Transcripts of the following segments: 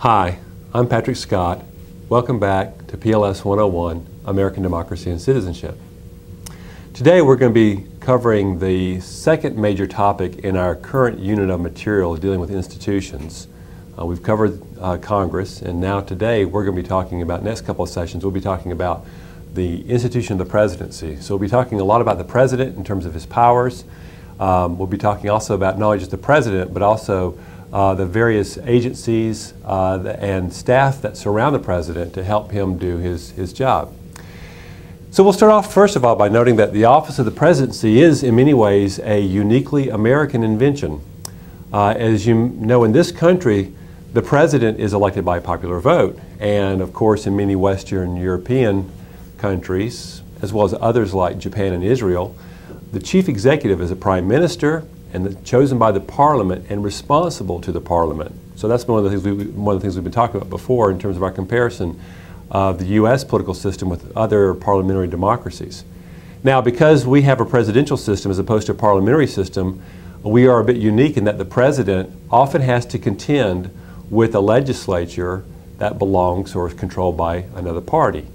Hi, I'm Patrick Scott. Welcome back to PLS 101, American Democracy and Citizenship. Today we're going to be covering the second major topic in our current unit of material dealing with institutions. We've covered Congress, and now today we're going to be talking about, next couple of sessions, we'll be talking about the institution of the presidency. So we'll be talking a lot about the president in terms of his powers. We'll be talking also about not only just the president, but also the various agencies and staff that surround the president to help him do his job. So we'll start off first of all by noting that the office of the presidency is in many ways a uniquely American invention. As you know, in this country, the president is elected by popular vote, and of course in many Western European countries, as well as others like Japan and Israel, the chief executive is a prime minister and chosen by the parliament and responsible to the parliament. So that's one of the things we've been talking about before in terms of our comparison of the U.S. political system with other parliamentary democracies. Now, because we have a presidential system as opposed to a parliamentary system, we are a bit unique in that the president often has to contend with a legislature that belongs or is controlled by another party.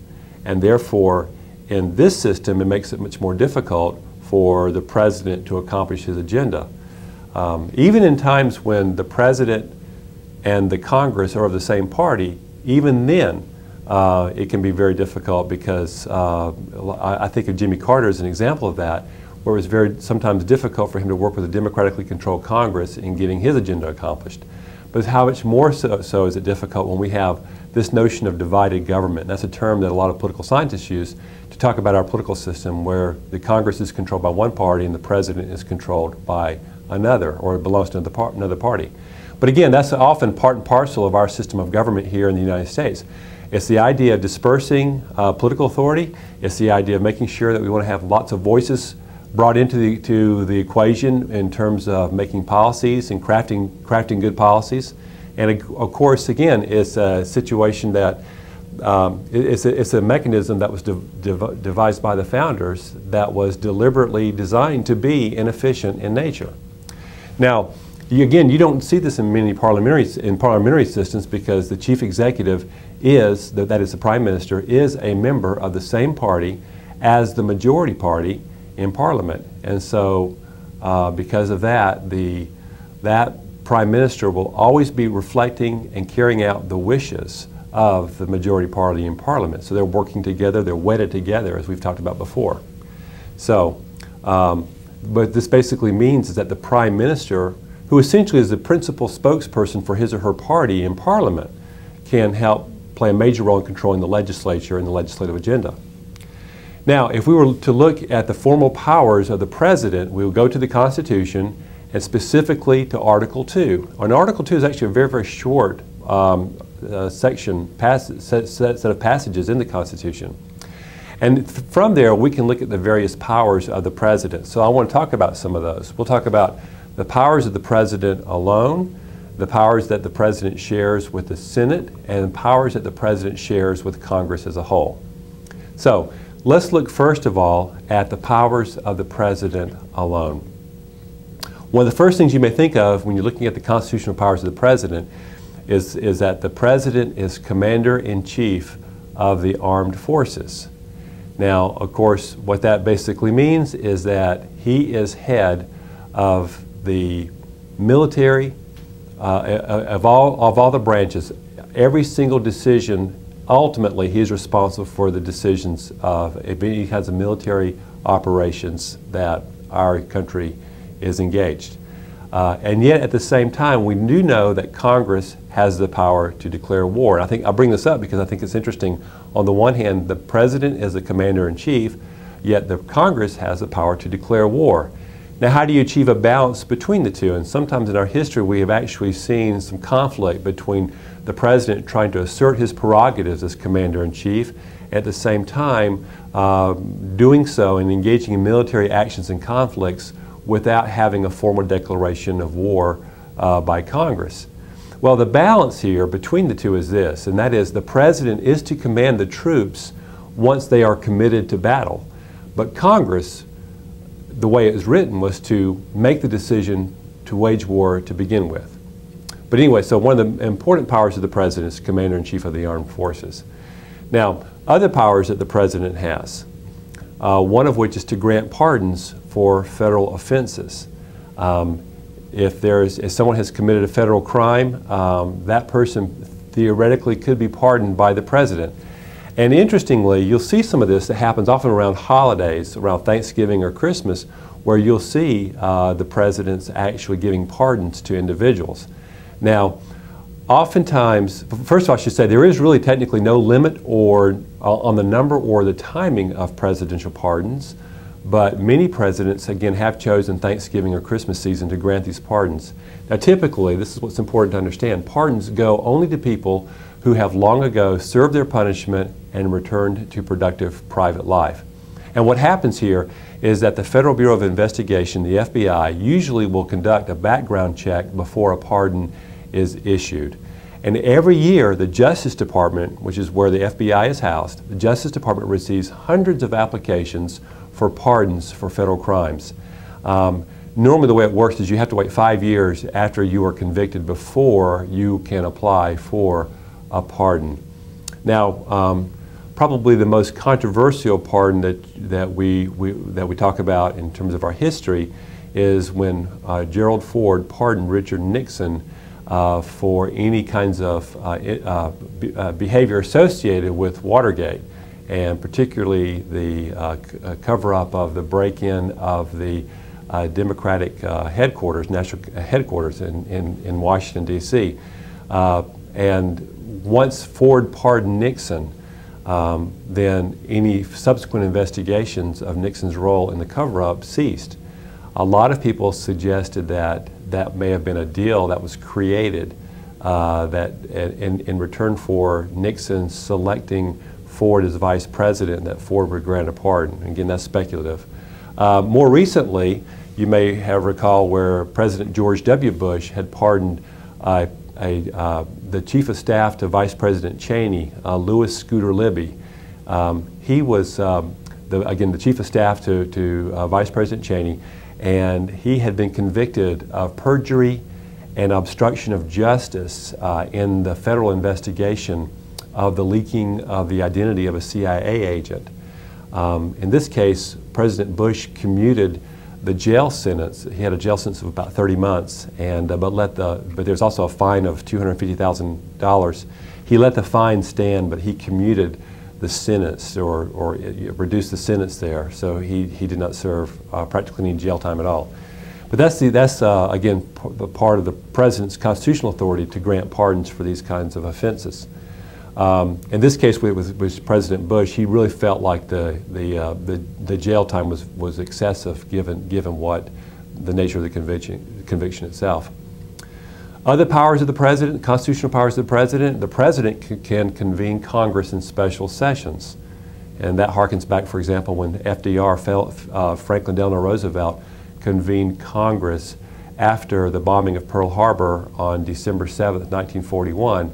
And therefore, in this system, it makes it much more difficult for the president to accomplish his agenda. Even in times when the president and the Congress are of the same party, even then it can be very difficult because I think of Jimmy Carter as an example of that, where it was sometimes difficult for him to work with a democratically controlled Congress in getting his agenda accomplished. But how much more so is it difficult when we have this notion of divided government. That's a term that a lot of political scientists use to talk about our political system, where the Congress is controlled by one party and the president is controlled by another, or belongs to another party. But again, that's often part and parcel of our system of government here in the United States. It's the idea of dispersing political authority. It's the idea of making sure that we want to have lots of voices brought into the equation in terms of making policies and crafting good policies. And of course, again, it's a situation that it's a mechanism that was devised by the founders that was deliberately designed to be inefficient in nature. Now, again, you don't see this in many parliamentary systems because the chief executive is, that is the prime minister, is a member of the same party as the majority party in parliament. And so because of that, that prime minister will always be reflecting and carrying out the wishes of the majority party in parliament. So they're working together, they're wedded together, as we've talked about before. So, but this basically means is that the prime minister, who essentially is the principal spokesperson for his or her party in parliament, can help play a major role in controlling the legislature and the legislative agenda. Now, if we were to look at the formal powers of the president, we would go to the Constitution and specifically to Article 2. And Article 2 is actually a very, very short set of passages in the Constitution. And from there, we can look at the various powers of the president. So I want to talk about some of those. We'll talk about the powers of the president alone, the powers that the president shares with the Senate, and the powers that the president shares with Congress as a whole. So let's look first of all at the powers of the president alone. One of the first things you may think of when you're looking at the constitutional powers of the president is that the president is commander-in-chief of the armed forces. Now, of course, what that basically means is that he is head of the military, of all the branches. Every single decision, ultimately, he is responsible for the decisions of any kinds of military operations that our country is engaged. And yet, at the same time, we do know that Congress has the power to declare war. And I think I'll bring this up because I think it's interesting. On the one hand, the President is the Commander-in-Chief, yet the Congress has the power to declare war. Now, how do you achieve a balance between the two? And sometimes in our history, we have actually seen some conflict between the President trying to assert his prerogatives as Commander-in-Chief, at the same time doing so and engaging in military actions and conflicts without having a formal declaration of war by Congress. Well, the balance here between the two is this, and that is the President is to command the troops once they are committed to battle. But Congress, the way it was written, was to make the decision to wage war to begin with. But anyway, so one of the important powers of the President is Commander-in-Chief of the Armed Forces. Now, other powers that the President has, one of which is to grant pardons for federal offenses. If someone has committed a federal crime, that person theoretically could be pardoned by the President. And interestingly, you'll see some of this that happens often around holidays, around Thanksgiving or Christmas, where you'll see the President's actually giving pardons to individuals. Now, oftentimes, first of all, I should say there is really technically no limit on the number or the timing of presidential pardons, but many presidents, again, have chosen Thanksgiving or Christmas season to grant these pardons. Now, typically, this is what's important to understand, pardons go only to people who have long ago served their punishment and returned to productive private life. And what happens here is that the Federal Bureau of Investigation, the FBI, usually will conduct a background check before a pardon is issued. And every year, the Justice Department, which is where the FBI is housed, the Justice Department receives hundreds of applications for pardons for federal crimes. Normally the way it works is you have to wait 5 years after you are convicted before you can apply for a pardon. Now, probably the most controversial pardon that we talk about in terms of our history is when Gerald Ford pardoned Richard Nixon for any kinds of behavior associated with Watergate, and particularly the cover-up of the break-in of the Democratic headquarters, national headquarters in Washington, D.C. And once Ford pardoned Nixon, then any subsequent investigations of Nixon's role in the cover-up ceased. A lot of people suggested that that may have been a deal that was created that in return for Nixon selecting Ford as vice president, that Ford would grant a pardon. Again, that's speculative. More recently, you may have recalled where President George W. Bush had pardoned the chief of staff to Vice President Cheney, Louis Scooter Libby. He was, again, the chief of staff to Vice President Cheney, and he had been convicted of perjury and obstruction of justice in the federal investigation of the leaking of the identity of a CIA agent. In this case, President Bush commuted the jail sentence. He had a jail sentence of about 30 months, and but there's also a fine of $250,000. He let the fine stand, but he commuted the sentence or reduced the sentence there, so he did not serve practically any jail time at all. But that's again part of the President's constitutional authority to grant pardons for these kinds of offenses. In this case, with President Bush, he really felt like the jail time was excessive given what the nature of the conviction itself. Other powers of the President, constitutional powers of the President can convene Congress in special sessions. And that harkens back, for example, when FDR, Franklin Delano Roosevelt, convened Congress after the bombing of Pearl Harbor on December 7th, 1941,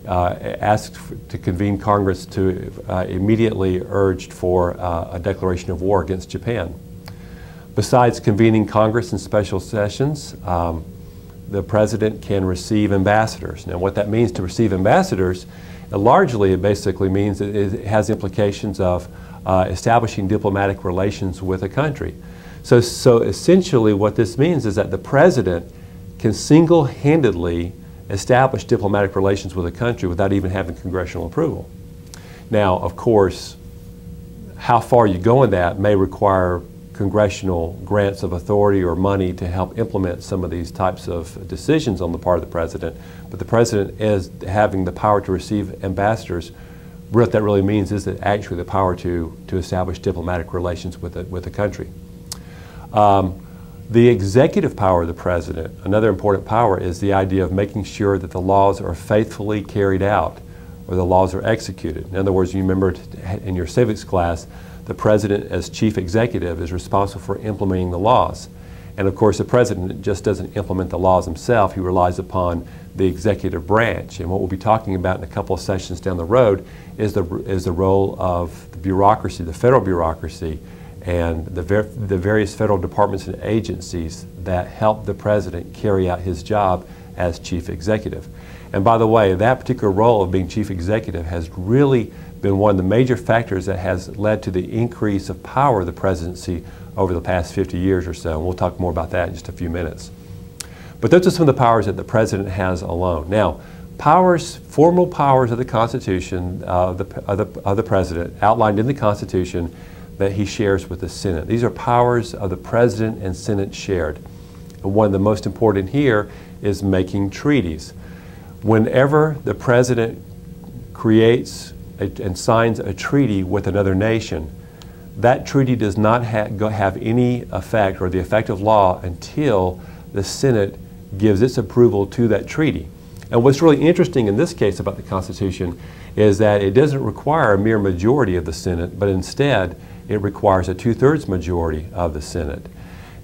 asked to convene Congress to immediately urged for a declaration of war against Japan. Besides convening Congress in special sessions, the President can receive ambassadors. Now, what that means to receive ambassadors, largely it basically means it has implications of establishing diplomatic relations with a country. So essentially what this means is that the president can single-handedly establish diplomatic relations with a country without even having congressional approval. Now, of course, how far you go in that may require congressional grants of authority or money to help implement some of these types of decisions on the part of the president. But the president is having the power to receive ambassadors. What that really means is that actually the power to establish diplomatic relations with a country. The executive power of the president, another important power, is the idea of making sure that the laws are faithfully carried out or the laws are executed. In other words, you remember in your civics class, the president as chief executive is responsible for implementing the laws. And of course the president just doesn't implement the laws himself, he relies upon the executive branch. And what we'll be talking about in a couple of sessions down the road is the role of the bureaucracy, the federal bureaucracy, and the various federal departments and agencies that help the president carry out his job as chief executive. And by the way, that particular role of being chief executive has really been one of the major factors that has led to the increase of power of the presidency over the past 50 years or so. And we'll talk more about that in just a few minutes. But those are some of the powers that the president has alone. Now, formal powers of the Constitution of the president outlined in the Constitution that he shares with the Senate. These are powers of the President and Senate shared. And one of the most important here is making treaties. Whenever the President creates and signs a treaty with another nation, that treaty does not have any effect or the effect of law until the Senate gives its approval to that treaty. And what's really interesting in this case about the Constitution is that it doesn't require a mere majority of the Senate, but instead it requires a 2/3 majority of the Senate.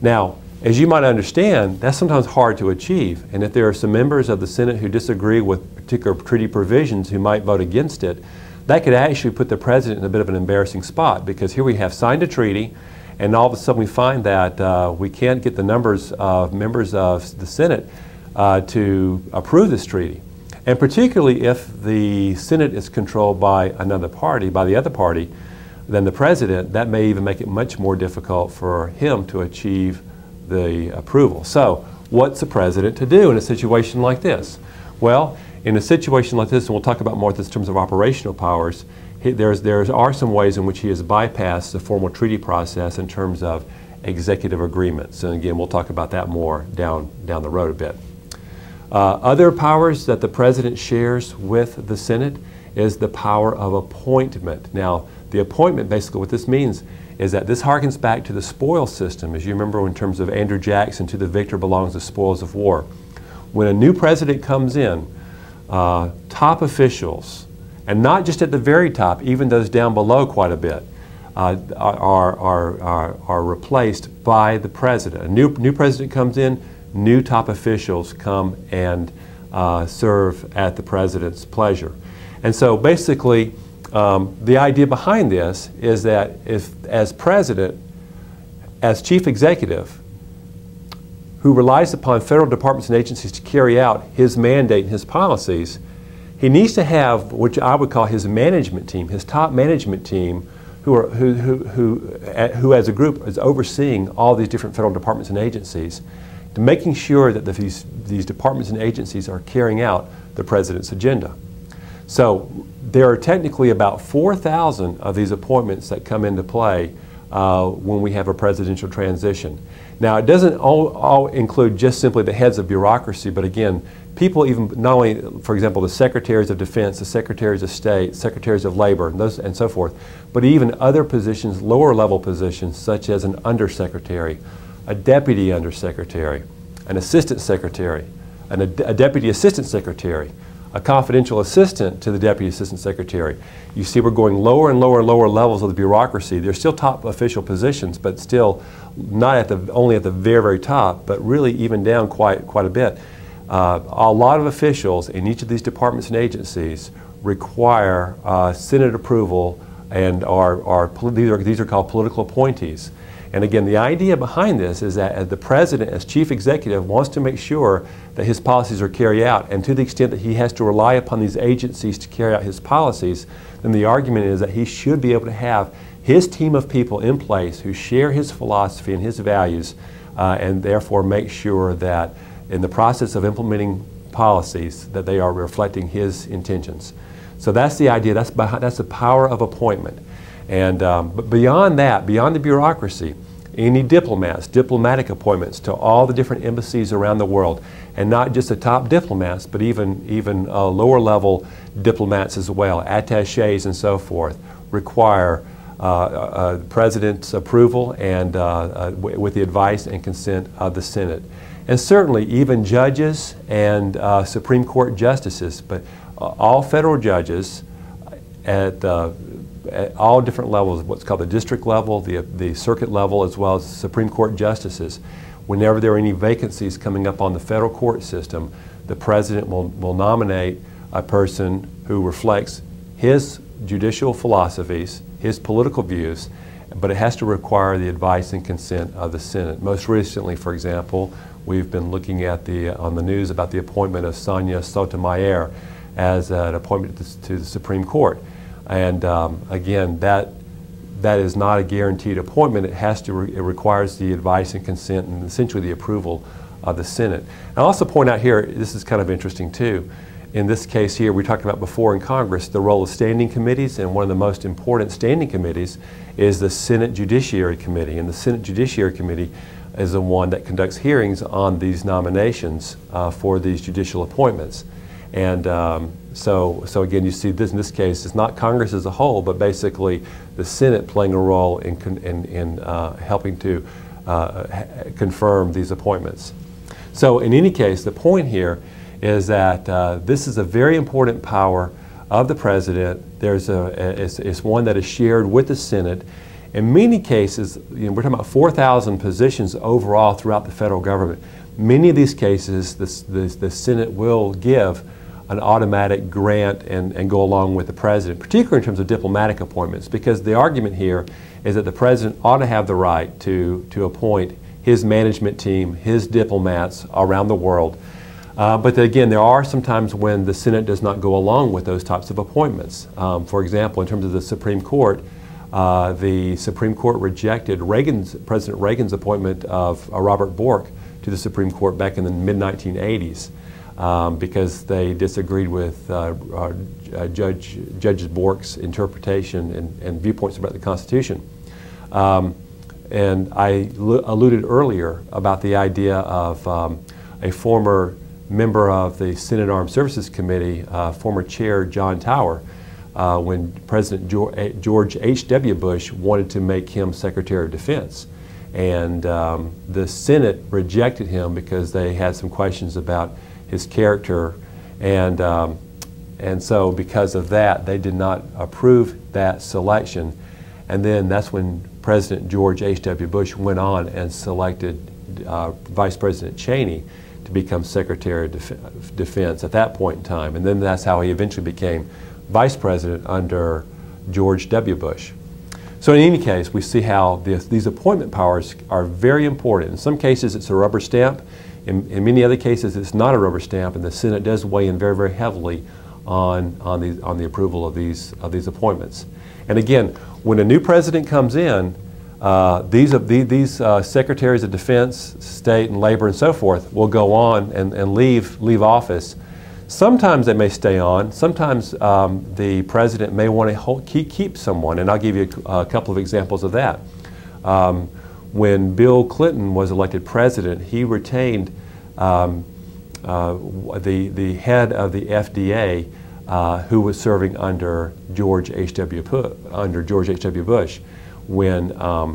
Now, as you might understand, that's sometimes hard to achieve. And if there are some members of the Senate who disagree with particular treaty provisions who might vote against it, that could actually put the president in a bit of an embarrassing spot, because here we have signed a treaty and all of a sudden we find that we can't get the numbers of members of the Senate to approve this treaty. And particularly if the Senate is controlled by another party, by the other party, than the president, that may even make it much more difficult for him to achieve the approval. So what's the president to do in a situation like this? Well, in a situation like this, and we'll talk about more in terms of operational powers, there are some ways in which he has bypassed the formal treaty process in terms of executive agreements. And again, we'll talk about that more down the road a bit. Other powers that the president shares with the Senate is the power of appointment. Now, the appointment, basically what this means is that this harkens back to the spoils system. As you remember in terms of Andrew Jackson, to the victor belongs the spoils of war. When a new president comes in, top officials, and not just at the very top, even those down below quite a bit, are replaced by the president. A new president comes in, new top officials come and serve at the president's pleasure. And so basically, the idea behind this is that if, as president, as chief executive, who relies upon federal departments and agencies to carry out his mandate and his policies, he needs to have what I would call his management team, his top management team, who as a group is overseeing all these different federal departments and agencies, to making sure that these departments and agencies are carrying out the president's agenda. So there are technically about 4,000 of these appointments that come into play when we have a presidential transition. Now, it doesn't all include just simply the heads of bureaucracy, but again, people even, not only, for example, the secretaries of defense, the secretaries of state, secretaries of labor, and so forth, but even other positions, lower level positions, such as an undersecretary, a deputy undersecretary, an assistant secretary, a deputy assistant secretary, a confidential assistant to the deputy assistant secretary. You see we're going lower and lower and lower levels of the bureaucracy. They're still top official positions, but still not only at the very, very top, but really even down quite a bit. A lot of officials in each of these departments and agencies require Senate approval, and these are called political appointees. And again, the idea behind this is that the president, as chief executive, wants to make sure that his policies are carried out. And to the extent that he has to rely upon these agencies to carry out his policies, then the argument is that he should be able to have his team of people in place who share his philosophy and his values, and therefore make sure that in the process of implementing policies that they are reflecting his intentions. So that's the idea. That's the power of appointment. And but beyond that, beyond the bureaucracy, any diplomats, diplomatic appointments to all the different embassies around the world, and not just the top diplomats, but even lower level diplomats as well, attachés and so forth, require the President's approval and with the advice and consent of the Senate. And certainly even judges and Supreme Court justices, but all federal judges at all different levels, what's called the district level, the circuit level, as well as Supreme Court justices. Whenever there are any vacancies coming up on the federal court system, the President will nominate a person who reflects his judicial philosophies, his political views, but it has to require the advice and consent of the Senate. Most recently, for example, we've been looking at on the news about the appointment of Sonia Sotomayor as an appointment to the Supreme Court. And again, that is not a guaranteed appointment. It requires the advice and consent and essentially the approval of the Senate. I'll also point out here, this is kind of interesting too. In this case here, we talked about before in Congress, the role of standing committees, and one of the most important standing committees is the Senate Judiciary Committee. And the Senate Judiciary Committee is the one that conducts hearings on these nominations for these judicial appointments. And so again, you see this in this case, it's not Congress as a whole, but basically the Senate playing a role in helping to confirm these appointments. So in any case, the point here is that this is a very important power of the President. It's one that is shared with the Senate. In many cases, we're talking about 4,000 positions overall throughout the federal government. Many of these cases, the Senate will give an automatic grant and go along with the President, particularly in terms of diplomatic appointments, because the argument here is that the President ought to have the right to appoint his management team, his diplomats around the world. But again, there are some times when the Senate does not go along with those types of appointments. For example, in terms of the Supreme Court rejected President Reagan's appointment of Robert Bork to the Supreme Court back in the mid-1980s because they disagreed with Judge Bork's interpretation and viewpoints about the Constitution. And I alluded earlier about the idea of a former member of the Senate Armed Services Committee, former Chair John Tower, when President George H.W. Bush wanted to make him Secretary of Defense. And the Senate rejected him because they had some questions about his character. And so because of that, they did not approve that selection. And then that's when President George H.W. Bush went on and selected Vice President Cheney to become Secretary of Defense at that point in time. And then that's how he eventually became Vice President under George W. Bush. So in any case, we see how these appointment powers are very important. In some cases, it's a rubber stamp. In many other cases, it's not a rubber stamp, and the Senate does weigh in very, very heavily on the approval of these appointments. And again, when a new president comes in, these secretaries of defense, state and labor and so forth will go on and leave office. Sometimes they may stay on. Sometimes the president may want to keep someone, and I'll give you a couple of examples of that. When Bill Clinton was elected president, he retained the head of the FDA who was serving under George H.W. Bush. When Barack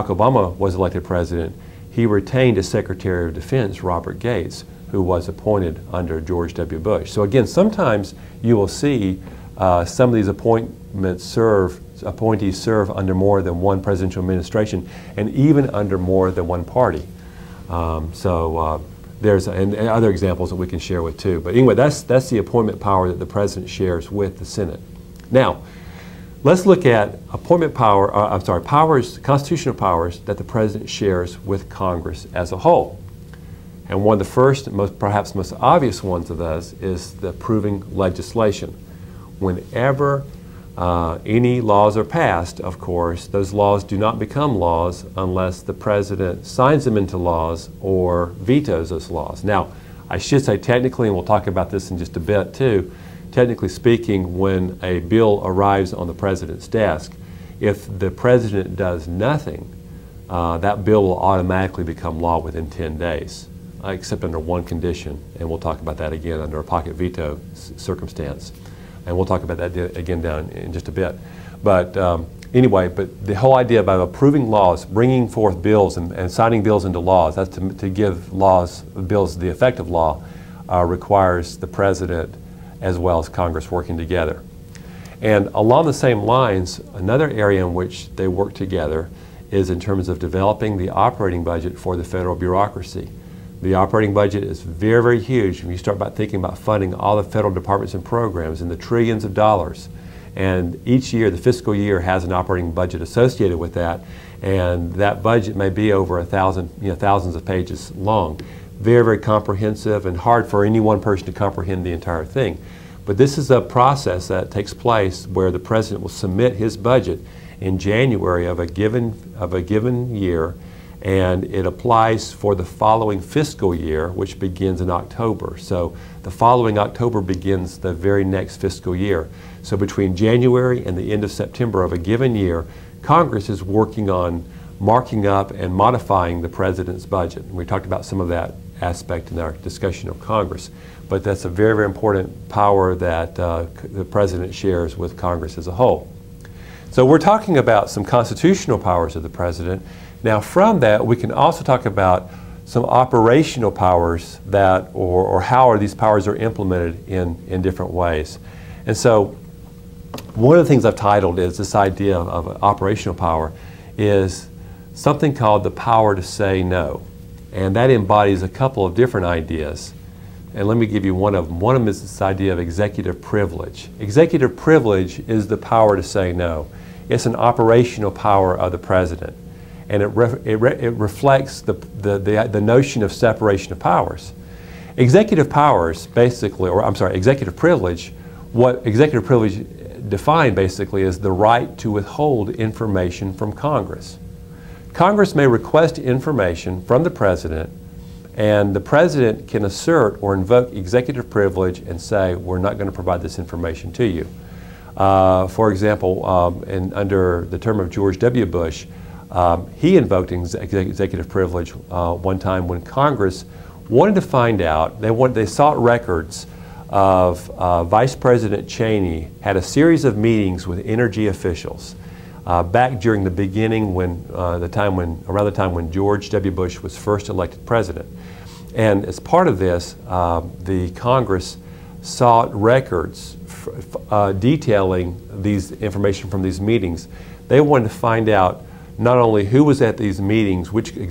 Obama was elected president, he retained as Secretary of Defense Robert Gates, who was appointed under George W. Bush. So again, sometimes you will see some of these appointees serve under more than one presidential administration, and even under more than one party. There's and other examples that we can share with too. But anyway, that's the appointment power that the president shares with the Senate. Now, let's look at appointment power. Constitutional powers that the president shares with Congress as a whole. And one of the first, and perhaps most obvious ones of those is the approving legislation. Whenever any laws are passed, of course, those laws do not become laws unless the President signs them into laws or vetoes those laws. Now, I should say technically, and we'll talk about this in just a bit too, technically speaking, when a bill arrives on the President's desk, if the President does nothing, that bill will automatically become law within 10 days, except under one condition, and we'll talk about that again under a pocket veto circumstance. And we'll talk about that again down in just a bit. But anyway, but the whole idea about approving laws, bringing forth bills and signing bills into laws, that's to give bills the effect of law, requires the President as well as Congress working together. And along the same lines, another area in which they work together is in terms of developing the operating budget for the federal bureaucracy. The operating budget is very, very huge when you start thinking about funding all the federal departments and programs in the trillions of dollars. And each year, the fiscal year has an operating budget associated with that, and that budget may be over thousands of pages long. Very, very comprehensive and hard for any one person to comprehend the entire thing. But this is a process that takes place where the President will submit his budget in January of a given year, and it applies for the following fiscal year, which begins in October. So the following October begins the very next fiscal year. So between January and the end of September of a given year, Congress is working on marking up and modifying the President's budget. And we talked about some of that aspect in our discussion of Congress. But that's a very, very important power that the President shares with Congress as a whole. So we're talking about some constitutional powers of the President. Now from that, we can also talk about some operational powers that, or how these powers are implemented in different ways. And so one of the things I've titled is this idea of operational power is something called the power to say no. And that embodies a couple of different ideas. And let me give you one of them. One of them is this idea of executive privilege. Executive privilege is the power to say no. It's an operational power of the President. And it reflects the notion of separation of powers. Executive powers, basically, or I'm sorry, executive privilege, what executive privilege defined basically is the right to withhold information from Congress. Congress may request information from the President, and the President can assert or invoke executive privilege and say, we're not going to provide this information to you. For example, under the term of George W. Bush, he invoked executive privilege one time when Congress wanted to find out, they sought records of Vice President Cheney had a series of meetings with energy officials back during the beginning around the time when George W. Bush was first elected president. And as part of this, the Congress sought records detailing these information from these meetings. They wanted to find out not only who was at these meetings, which energy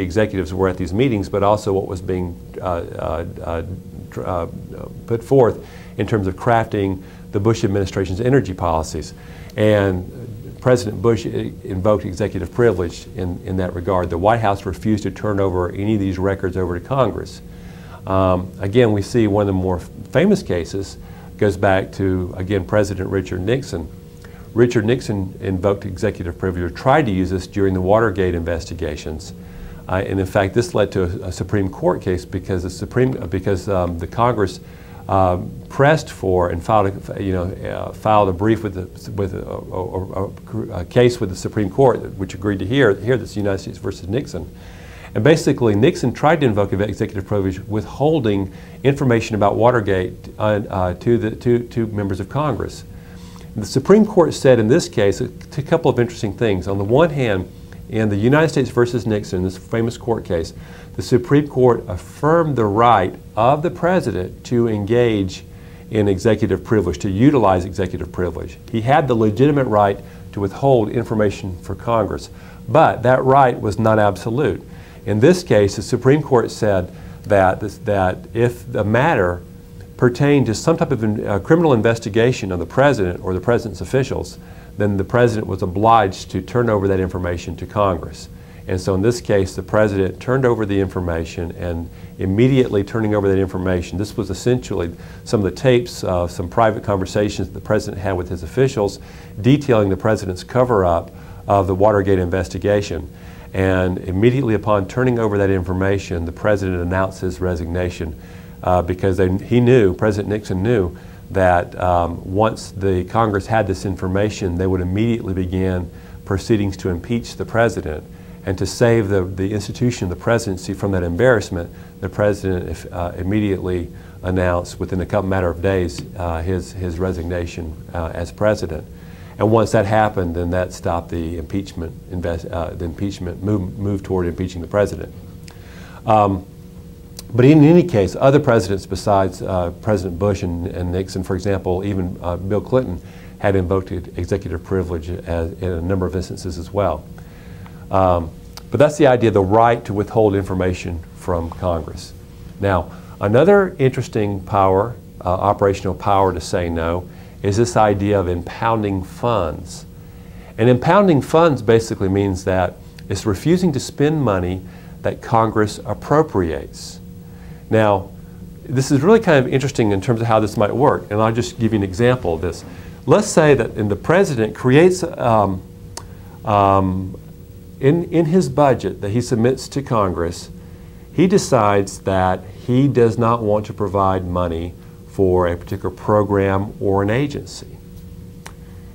executives were at these meetings, but also what was being put forth in terms of crafting the Bush administration's energy policies. And President Bush invoked executive privilege in that regard. The White House refused to turn over any of these records over to Congress. Again, we see one of the more famous cases goes back to, again, President Richard Nixon. Richard Nixon invoked executive privilege, or tried to use this during the Watergate investigations. And in fact, this led to a Supreme Court case because the Congress pressed for and filed a brief with a case with the Supreme Court, which agreed to hear this United States versus Nixon. And basically, Nixon tried to invoke executive privilege, withholding information about Watergate to members of Congress. The Supreme Court said in this case a couple of interesting things. On the one hand, in the United States versus Nixon, this famous court case, the Supreme Court affirmed the right of the President to engage in executive privilege, to utilize executive privilege. He had the legitimate right to withhold information for Congress, but that right was not absolute. In this case, the Supreme Court said that if the matter pertained to some type of criminal investigation of the President or the President's officials, then the President was obliged to turn over that information to Congress. And so in this case, the president turned over the information, and immediately turning over that information, this was essentially some of the tapes, some private conversations that the president had with his officials detailing the president's cover-up of the Watergate investigation. And immediately upon turning over that information, the president announced his resignation because President Nixon knew that once the Congress had this information, they would immediately begin proceedings to impeach the president. And to save the institution of the presidency from that embarrassment, the president immediately announced within a matter of days his resignation as president. And once that happened, then that stopped the impeachment move toward impeaching the president. But in any case, other presidents besides President Bush and Nixon, for example, even Bill Clinton, had invoked executive privilege in a number of instances as well. But that's the idea, the right to withhold information from Congress. Now, another interesting power, operational power to say no, is this idea of impounding funds. And impounding funds basically means that it's refusing to spend money that Congress appropriates. Now, this is really kind of interesting in terms of how this might work, and I'll just give you an example of this. Let's say that the president creates in his budget that he submits to Congress, he decides that he does not want to provide money for a particular program or an agency.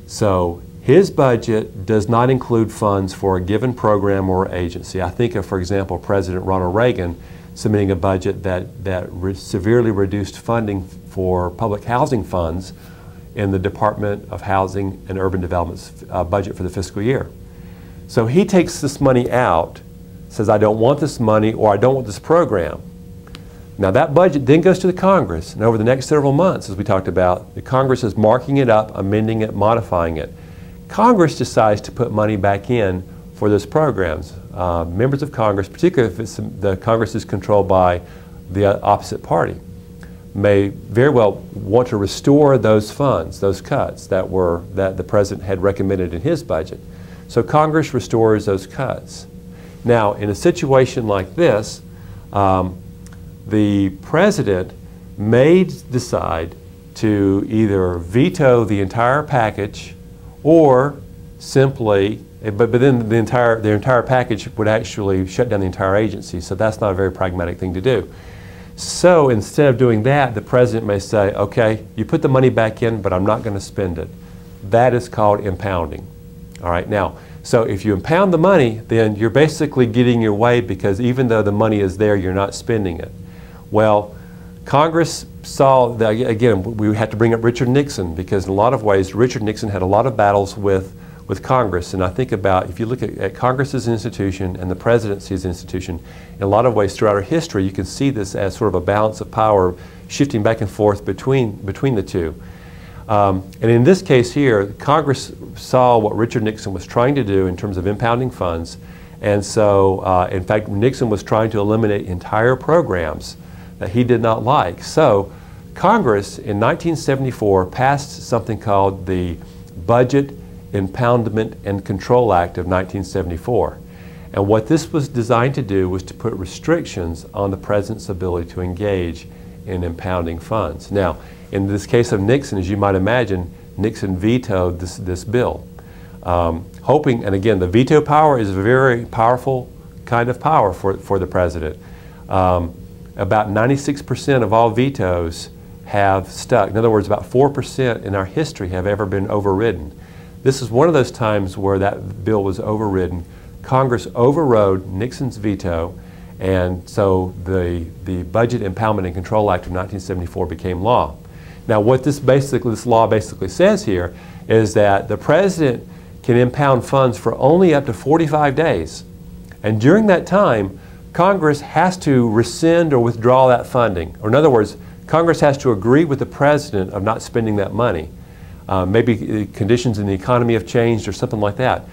So his budget does not include funds for a given program or agency. I think of, for example, President Ronald Reagan submitting a budget that severely reduced funding for public housing funds in the Department of Housing and Urban Development's budget for the fiscal year. So he takes this money out, says, I don't want this money, or I don't want this program. Now that budget then goes to the Congress, and over the next several months, as we talked about, the Congress is marking it up, amending it, modifying it. Congress decides to put money back in for those programs. Members of Congress, particularly if the Congress is controlled by the opposite party, may very well want to restore those funds, those cuts that the president had recommended in his budget. So Congress restores those cuts. Now, in a situation like this, the president may decide to either veto the entire package or simply, but then the entire package would actually shut down the entire agency, so that's not a very pragmatic thing to do. So instead of doing that, the president may say, okay, you put the money back in, but I'm not going to spend it. That is called impounding. All right, now, so if you impound the money, then you're basically getting your way, because even though the money is there, you're not spending it. Well, Congress saw that, again, we had to bring up Richard Nixon, because in a lot of ways, Richard Nixon had a lot of battles with Congress. And I think about, if you look at Congress as an institution and the presidency as an institution, in a lot of ways throughout our history, you can see this as sort of a balance of power shifting back and forth between the two. And in this case here, Congress saw what Richard Nixon was trying to do in terms of impounding funds. And so, in fact, Nixon was trying to eliminate entire programs that he did not like. So Congress in 1974 passed something called the Budget Impoundment and Control Act of 1974. And what this was designed to do was to put restrictions on the president's ability to engage in impounding funds. Now, in this case of Nixon, as you might imagine, Nixon vetoed this bill, hoping, and again, the veto power is a very powerful kind of power for the president. About 96% of all vetoes have stuck. In other words, about 4% in our history have ever been overridden. This is one of those times where that bill was overridden. Congress overrode Nixon's veto, and so the Budget Impoundment and Control Act of 1974 became law. Now, what this law basically says here is that the president can impound funds for only up to 45 days. And during that time, Congress has to rescind or withdraw that funding. Or in other words, Congress has to agree with the president of not spending that money. Maybe conditions in the economy have changed or something like that.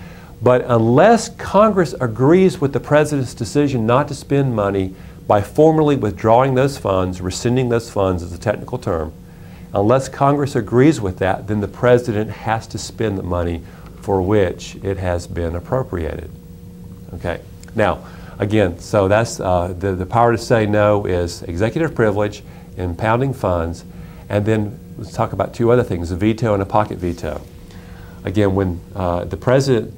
But unless Congress agrees with the president's decision not to spend money by formally withdrawing those funds, rescinding those funds is a technical term, unless Congress agrees with that, then the president has to spend the money for which it has been appropriated. Okay. Now, again, so that's the power to say no is executive privilege, impounding funds, and then let's talk about two other things, a veto and a pocket veto. Again, when the President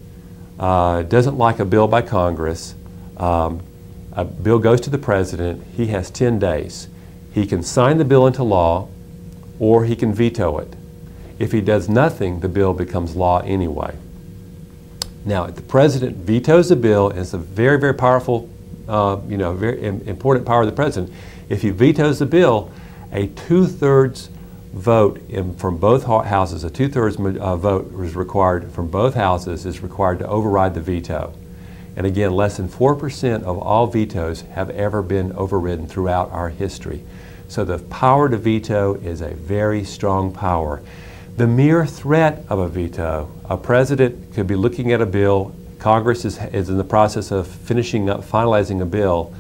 doesn't like a bill by Congress, a bill goes to the President, he has 10 days. He can sign the bill into law or he can veto it. If he does nothing, the bill becomes law anyway. Now, if the President vetoes the bill, and it's a very, very powerful, very important power of the President, if he vetoes the bill, a 2/3 vote from both houses, a 2/3 vote is required from both houses is required to override the veto. And again, less than 4% of all vetoes have ever been overridden throughout our history. So the power to veto is a very strong power. The mere threat of a veto, a president could be looking at a bill, Congress is in the process of finalizing a bill.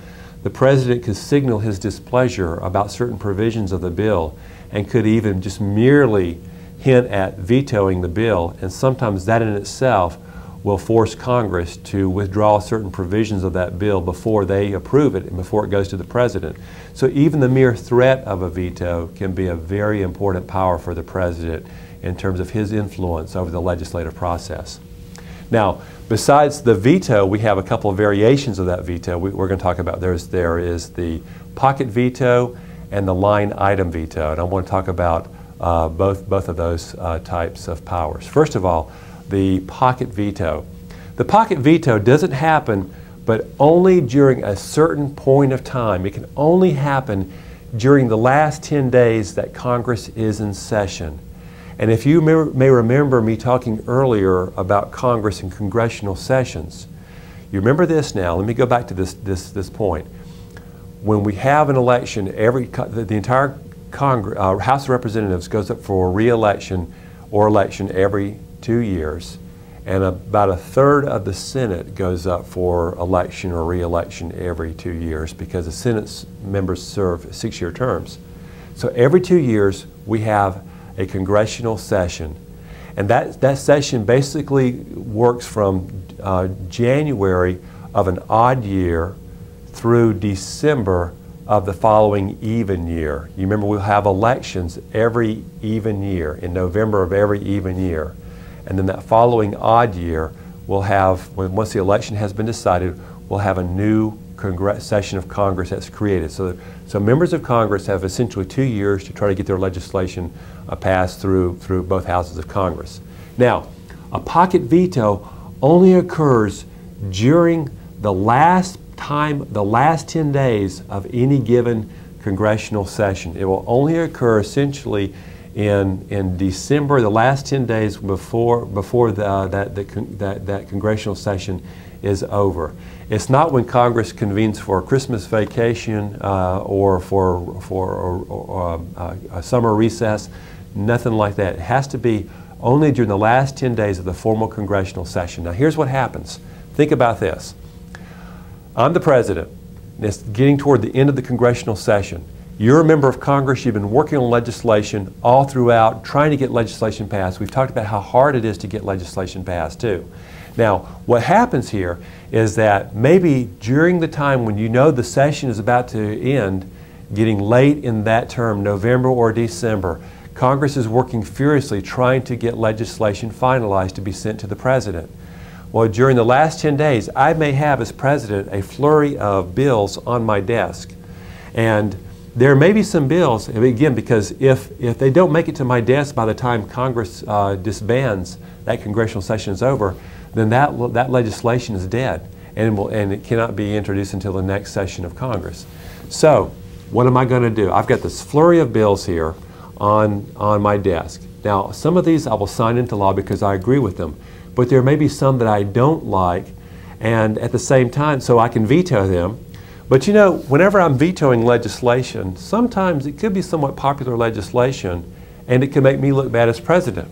The president could signal his displeasure about certain provisions of the bill and could even just merely hint at vetoing the bill, and sometimes that in itself will force Congress to withdraw certain provisions of that bill before they approve it and before it goes to the President. So even the mere threat of a veto can be a very important power for the President in terms of his influence over the legislative process. Now, besides the veto, we have a couple of variations of that veto we're going to talk about. There is the pocket veto and the line item veto, and I want to talk about both of those types of powers. First of all, the pocket veto. The pocket veto doesn't happen but only during a certain point of time. It can only happen during the last 10 days that Congress is in session. And if you may remember me talking earlier about Congress and congressional sessions, you remember this now. Let me go back to this point. When we have an election, the entire House of Representatives goes up for re-election or election every 2 years, and about 1/3 of the Senate goes up for election or re-election every 2 years because the Senate members serve 6-year terms. So every 2 years we have a congressional session, and that session basically works from January of an odd year through December of the following even year. You remember we'll have elections every even year, in November of every even year. And then that following odd year, we'll have, once the election has been decided, we'll have a new session of Congress that's created. So members of Congress have essentially 2 years to try to get their legislation passed through both houses of Congress. Now, a pocket veto only occurs during the last 10 days of any given congressional session. It will only occur essentially in December, the last 10 days before that congressional session is over. It's not when Congress convenes for a Christmas vacation or for a summer recess, nothing like that. It has to be only during the last 10 days of the formal congressional session. Now here's what happens. Think about this. I'm the President, and it's getting toward the end of the congressional session. You're a member of Congress, you've been working on legislation all throughout, trying to get legislation passed. We've talked about how hard it is to get legislation passed too. Now, what happens here is that maybe during the time when you know the session is about to end, getting late in that term, November or December, Congress is working furiously trying to get legislation finalized to be sent to the President. Well, during the last 10 days, I may have as President a flurry of bills on my desk. And there may be some bills, again, because if they don't make it to my desk by the time Congress disbands, that congressional session is over, then that legislation is dead and it cannot be introduced until the next session of Congress. So what am I going to do? I've got this flurry of bills here on my desk. Now, some of these I will sign into law because I agree with them, but there may be some that I don't like, and at the same time, so I can veto them. But you know, whenever I'm vetoing legislation, sometimes it could be somewhat popular legislation and it can make me look bad as President.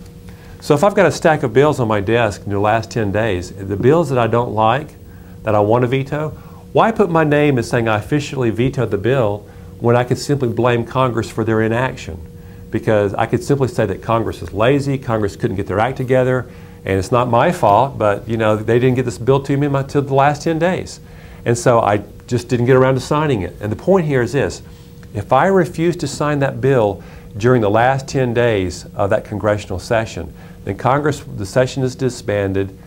So if I've got a stack of bills on my desk in the last 10 days, the bills that I don't like, that I want to veto, why put my name as saying I officially vetoed the bill when I could simply blame Congress for their inaction? Because I could simply say that Congress is lazy, Congress couldn't get their act together, And it's not my fault, but you know, they didn't get this bill to me until the last 10 days. And so I just didn't get around to signing it. And the point here is this: if I refuse to sign that bill during the last 10 days of that congressional session, then Congress, the session is disbanded,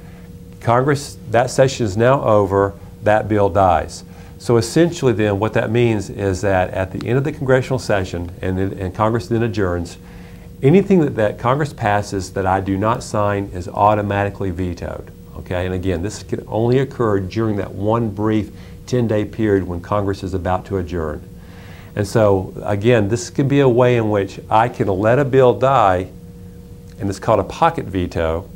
Congress, that session is now over, that bill dies. So essentially then what that means is that at the end of the congressional session, and Congress then adjourns, anything that Congress passes that I do not sign is automatically vetoed. Okay, and again, this can only occur during that one brief 10-day period when Congress is about to adjourn. And so again, this can be a way in which I can let a bill die, and it's called a pocket veto,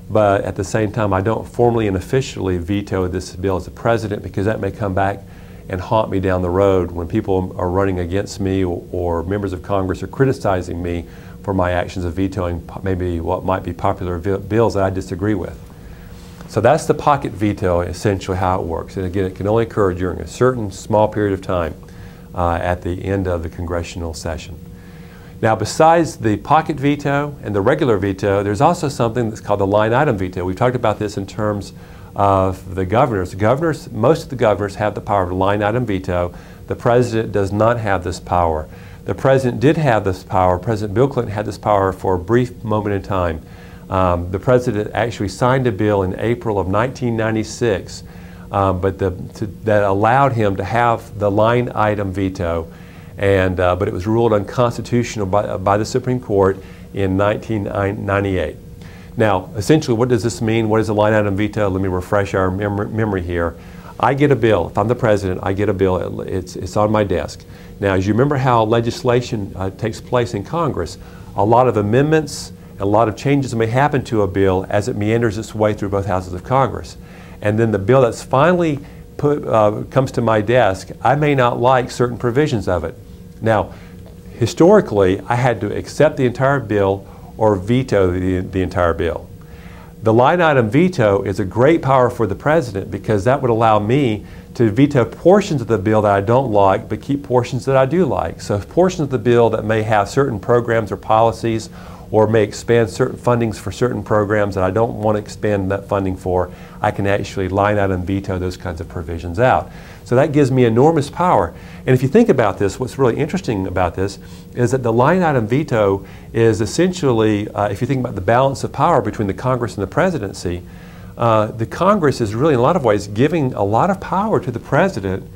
but at the same time I don't formally and officially veto this bill as a president, because that may come back and haunt me down the road when people are running against me, or members of Congress are criticizing me for my actions of vetoing maybe what might be popular bills that I disagree with. So that's the pocket veto, essentially how it works. And again, it can only occur during a certain small period of time at the end of the congressional session. Now, besides the pocket veto and the regular veto, there's also something that's called the line item veto. We've talked about this in terms of the governors. Most of the governors have the power of line item veto. The president does not have this power. The president did have this power. President Bill Clinton had this power for a brief moment in time. The president actually signed a bill in April of 1996 that allowed him to have the line item veto, but it was ruled unconstitutional by the Supreme Court in 1998. Now, essentially, what does this mean? What is a line item veto? Let me refresh our memory here. I get a bill. If I'm the president, I get a bill. It's on my desk. Now, as you remember how legislation takes place in Congress, a lot of amendments and a lot of changes may happen to a bill as it meanders its way through both houses of Congress. And then the bill that's finally comes to my desk, I may not like certain provisions of it. Now, historically, I had to accept the entire bill or veto the entire bill. The line item veto is a great power for the president, because that would allow me to veto portions of the bill that I don't like, but keep portions that I do like. So portions of the bill that may have certain programs or policies, or may expand certain fundings for certain programs that I don't want to expand that funding for, I can actually line item veto those kinds of provisions out. So that gives me enormous power. And if you think about this, what's really interesting about this is that the line item veto is essentially, if you think about the balance of power between the Congress and the presidency, the Congress is really in a lot of ways giving a lot of power to the president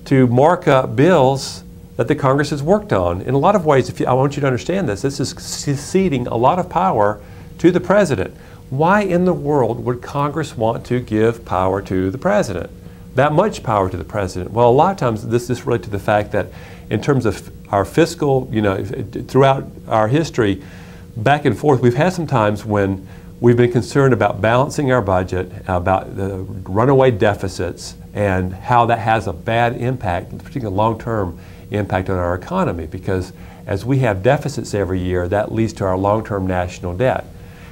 to mark up bills that the Congress has worked on. In a lot of ways, I want you to understand this is ceding a lot of power to the president. Why in the world would Congress want to give power to the president? That much power to the president? Well, a lot of times this is related to the fact that in terms of our fiscal, throughout our history, back and forth, we've had some times when we've been concerned about balancing our budget, about the runaway deficits, and how that has a bad impact, particularly long-term impact on our economy, because as we have deficits every year, that leads to our long-term national debt.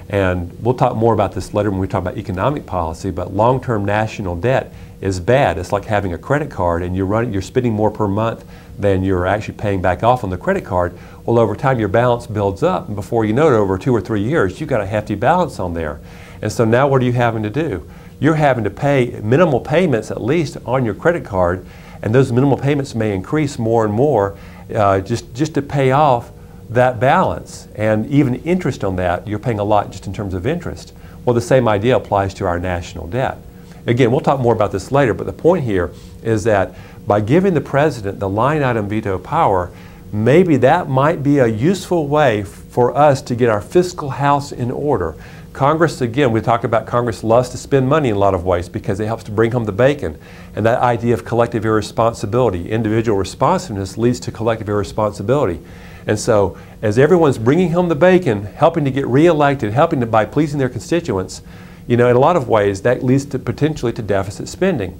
And we'll talk more about this later when we talk about economic policy, but long-term national debt is bad. It's like having a credit card and you're spending more per month than you're actually paying back off on the credit card. Well, over time your balance builds up, and before you know it, over 2 or 3 years, you've got a hefty balance on there. And so now what are you having to do? You're having to pay minimal payments at least on your credit card, and those minimal payments may increase more and more just to pay off that balance. And even interest on that, you're paying a lot just in terms of interest. Well, the same idea applies to our national debt. Again, we'll talk more about this later, but the point here is that by giving the president the line item veto power, maybe that might be a useful way for us to get our fiscal house in order. Congress, again, we talk about Congress loves to spend money in a lot of ways because it helps to bring home the bacon. And that idea of collective irresponsibility, individual responsiveness leads to collective irresponsibility. And so as everyone's bringing home the bacon, helping to get reelected, by pleasing their constituents, in a lot of ways that leads to potentially to deficit spending.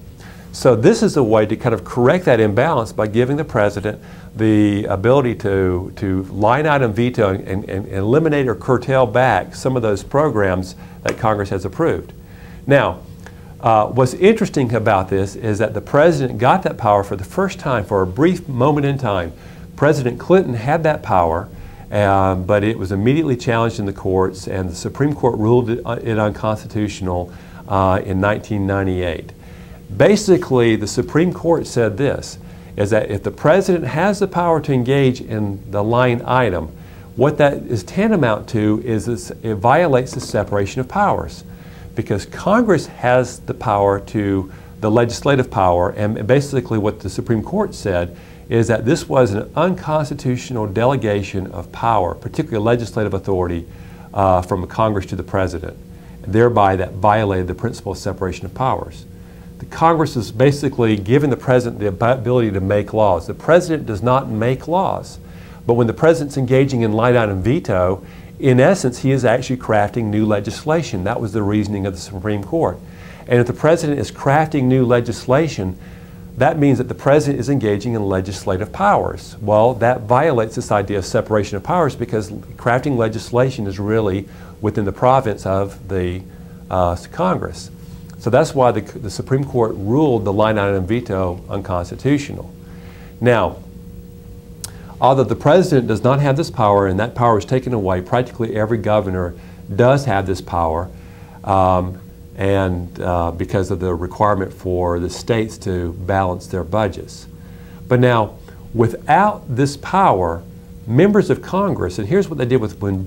So this is a way to kind of correct that imbalance by giving the president the ability to line item veto and eliminate or curtail back some of those programs that Congress has approved. Now, what's interesting about this is that the president got that power for the first time for a brief moment in time. President Clinton had that power, but it was immediately challenged in the courts, and the Supreme Court ruled it unconstitutional in 1998. Basically, the Supreme Court said this, is that if the president has the power to engage in the line item, what that is tantamount to is it violates the separation of powers, because Congress has the power to the legislative power, and basically what the Supreme Court said is that this was an unconstitutional delegation of power, particularly legislative authority, from Congress to the president. And thereby that violated the principle of separation of powers. The Congress is basically giving the president the ability to make laws. The president does not make laws, but when the president's engaging in line item veto, in essence, he is actually crafting new legislation. That was the reasoning of the Supreme Court. And if the president is crafting new legislation, that means that the president is engaging in legislative powers. Well, that violates this idea of separation of powers, because crafting legislation is really within the province of the Congress. So that's why the Supreme Court ruled the line item veto unconstitutional. Now, although the president does not have this power, and that power is taken away, practically every governor does have this power, because of the requirement for the states to balance their budgets. But now, without this power, members of Congress, and here's what they did when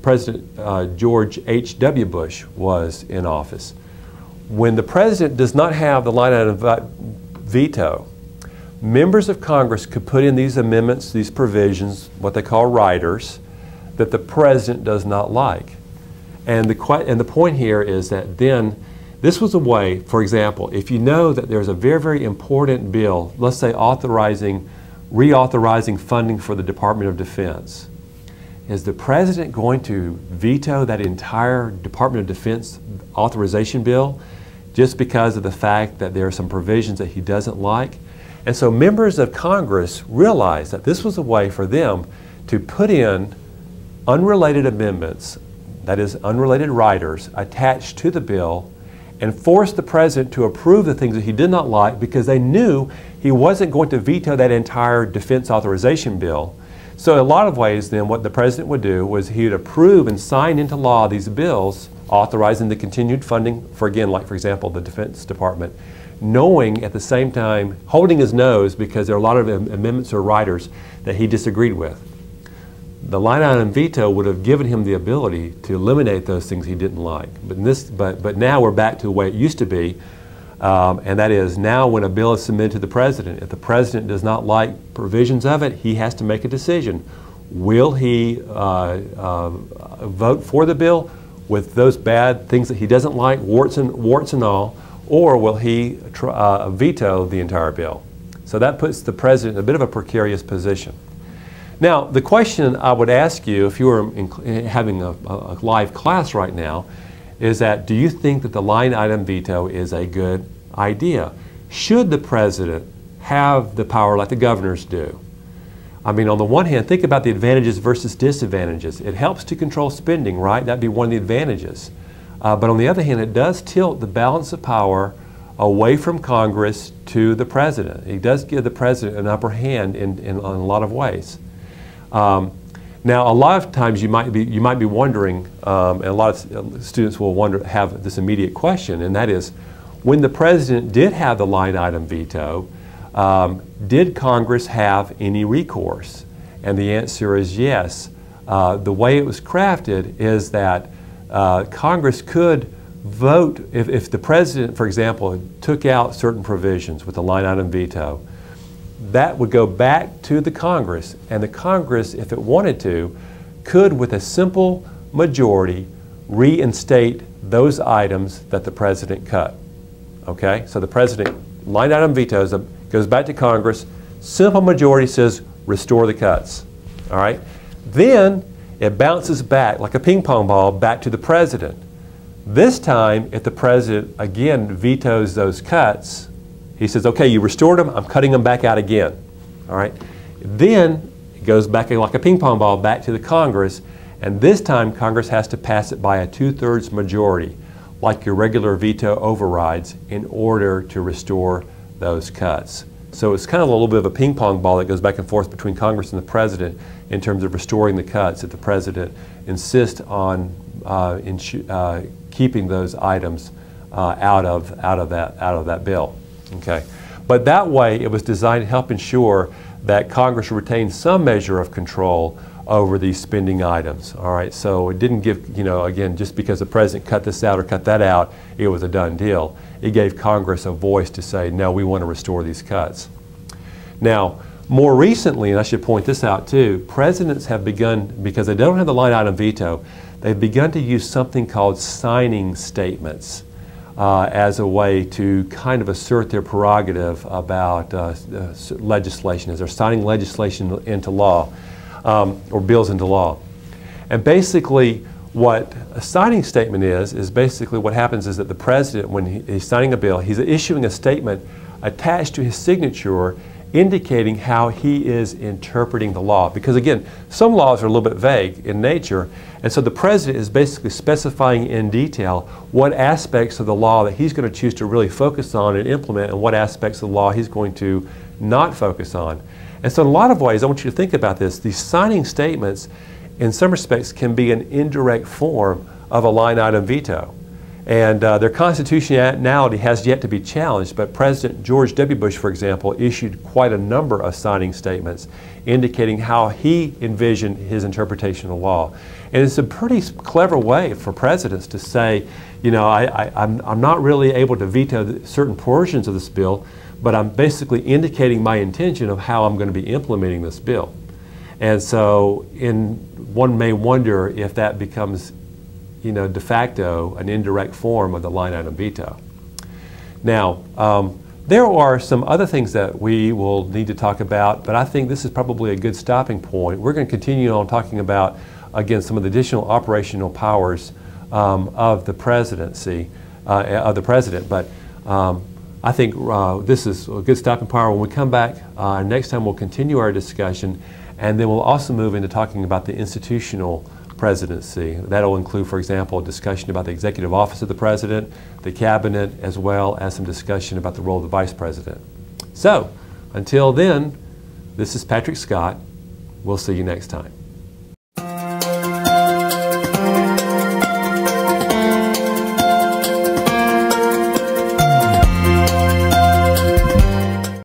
President George H.W. Bush was in office. When the president does not have the line item veto, members of Congress could put in these amendments, these provisions, what they call riders, that the president does not like. And the point here is that then this was a way, for example, if you know that there's a very, very important bill, let's say reauthorizing funding for the Department of Defense, is the president going to veto that entire Department of Defense authorization bill just because of the fact that there are some provisions that he doesn't like? And so members of Congress realized that this was a way for them to put in unrelated amendments, that is, unrelated riders, attached to the bill, and force the president to approve the things that he did not like, because they knew he wasn't going to veto that entire defense authorization bill. So in a lot of ways then what the president would do was he would approve and sign into law these bills authorizing the continued funding for, again, like for example, the Defense Department, knowing at the same time, holding his nose because there are a lot of amendments or riders that he disagreed with. The line item veto would have given him the ability to eliminate those things he didn't like. But now we're back to the way it used to be, and that is now when a bill is submitted to the president, if the president does not like provisions of it, he has to make a decision. Will he vote for the bill with those bad things that he doesn't like, warts and all, or will he veto the entire bill? So that puts the president in a bit of a precarious position. Now, the question I would ask you if you were having a live class right now is that, do you think that the line item veto is a good idea? Should the president have the power like the governors do? I mean, on the one hand, think about the advantages versus disadvantages. It helps to control spending, right? That'd be one of the advantages. But on the other hand, it does tilt the balance of power away from Congress to the president. It does give the president an upper hand in a lot of ways. Now, a lot of times you might be wondering, and a lot of students will have this immediate question, and that is, when the president did have the line item veto, did Congress have any recourse? And the answer is yes. The way it was crafted is that Congress could vote, if the president, for example, took out certain provisions with a line item veto, that would go back to the Congress, and the Congress, if it wanted to, could with a simple majority reinstate those items that the president cut. Okay, so the president line item vetoes them, goes back to Congress, simple majority says restore the cuts. All right, then it bounces back like a ping pong ball back to the president. This time, if the president again vetoes those cuts, he says, okay, you restored them, I'm cutting them back out again. All right, then it goes back like a ping pong ball back to the Congress, and this time Congress has to pass it by a 2/3 majority, like your regular veto overrides, in order to restore those cuts. So it's kind of a little bit of a ping pong ball that goes back and forth between Congress and the President in terms of restoring the cuts if the President insists on keeping those items out of that bill. Okay, but that way it was designed to help ensure that Congress retained some measure of control over these spending items. All right, so it didn't give, again, just because the President cut this out or cut that out, it was a done deal. It gave Congress a voice to say, no, we want to restore these cuts. Now, more recently, and I should point this out too, presidents have begun, because they don't have the line item veto, they've begun to use something called signing statements as a way to kind of assert their prerogative about legislation, as they're signing legislation into law. Or bills into law. And basically what a signing statement is basically what happens is that the President, when he's signing a bill, he's issuing a statement attached to his signature indicating how he is interpreting the law. Because again, some laws are a little bit vague in nature, and so the President is basically specifying in detail what aspects of the law that he's going to choose to really focus on and implement, and what aspects of the law he's going to not focus on. And so in a lot of ways, I want you to think about this. These signing statements, in some respects, can be an indirect form of a line item veto. And their constitutionality has yet to be challenged, but President George W. Bush, for example, issued quite a number of signing statements indicating how he envisioned his interpretation of law. And it's a pretty clever way for presidents to say, I'm not really able to veto certain portions of this bill, but I'm basically indicating my intention of how I'm going to be implementing this bill. And so one may wonder if that becomes, de facto an indirect form of the line item veto. Now, there are some other things that we will need to talk about, but I think this is probably a good stopping point. We're going to continue on talking about, again, some of the additional operational powers of the presidency, but I think this is a good stopping point. When we come back next time, we'll continue our discussion, and then we'll also move into talking about the institutional presidency. That'll include, for example, a discussion about the executive office of the President, the Cabinet, as well as some discussion about the role of the Vice President. So, until then, this is Patrick Scott. We'll see you next time.